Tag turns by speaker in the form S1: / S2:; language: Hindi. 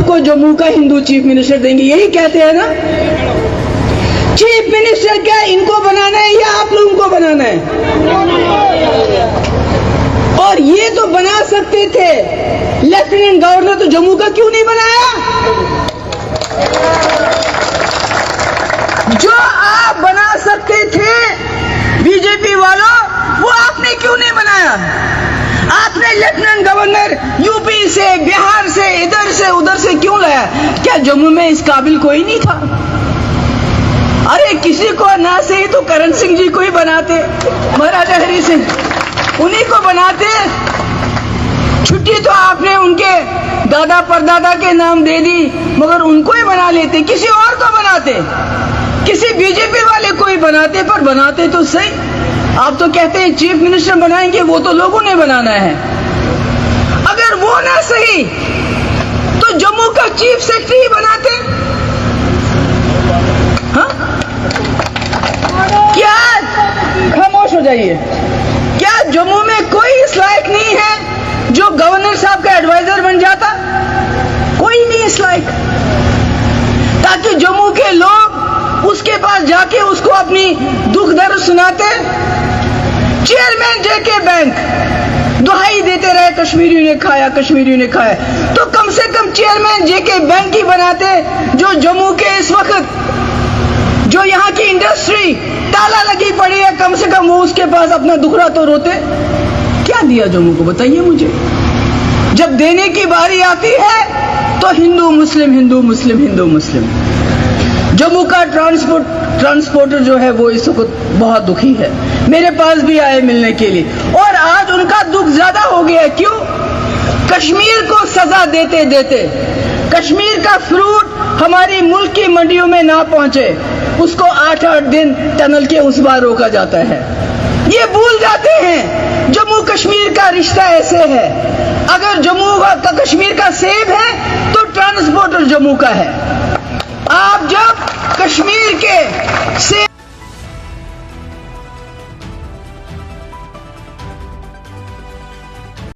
S1: को जम्मू का हिंदू चीफ मिनिस्टर देंगे, यही कहते हैं ना। चीफ मिनिस्टर क्या इनको बनाना है या आप लोगों को बनाना है? और ये तो बना सकते थे, लेफ्टिनेंट गवर्नर तो जम्मू का क्यों नहीं बनाया? जो आप बना सकते थे बीजेपी वालों, वो आपने क्यों नहीं बनाया? आपने लेफ्टिनेंट गवर्नर यूपी से, बिहार से, इधर से उधर से क्यों लाया? क्या जम्मू में इस काबिल कोई नहीं था? अरे किसी को ना सही तो करण सिंह जी को ही बनाते, महाराजा हरि सिंह, उन्हीं को बनाते। छुट्टी तो आपने उनके दादा परदादा के नाम दे दी, मगर उनको ही बना लेते, किसी और को बनाते, किसी बीजेपी वाले को ही बनाते, पर बनाते तो सही। आप तो कहते हैं चीफ मिनिस्टर बनाएंगे, वो तो लोगों ने बनाना है। अगर वो ना सही तो जम्मू का चीफ सेक्रेटरी बनाते। हाँ? क्या खामोश हो जाइए। क्या जम्मू में कोई इस लायक नहीं है जो गवर्नर साहब का एडवाइजर बन जाता? कोई नहीं इस लायक, ताकि जम्मू के लोग उसके पास जाके उसको अपनी दुख दर्द सुनाते। चेयरमैन जेके बैंक दुहाई देते रहे, कश्मीरियों ने खाया, कश्मीरियों ने खाया, तो कम से कम चेयरमैन जेके बैंक ही बनाते, जो जम्मू के इस वक्त जो यहाँ की इंडस्ट्री ताला लगी पड़ी है, कम से कम वो उसके पास अपना दुखड़ा तो रोते। क्या दिया जम्मू को, बताइए मुझे। जब देने की बारी आती है तो हिंदू मुस्लिम, हिंदू मुस्लिम, हिंदू मुस्लिम। जम्मू का ट्रांसपोर्टर जो है वो इस वक्त बहुत दुखी है, मेरे पास भी आए मिलने के लिए, और आज उनका दुख ज्यादा हो गया। क्यों? कश्मीर को सजा देते देते कश्मीर का फ्रूट हमारी मुल्क की मंडियों में ना पहुंचे, उसको 8-8 दिन टनल के उस पार रोका जाता है। ये भूल जाते हैं जम्मू कश्मीर का रिश्ता ऐसे है। अगर जम्मू का कश्मीर का सेब है तो ट्रांसपोर्टर जम्मू का है। आप जब कश्मीर के सेब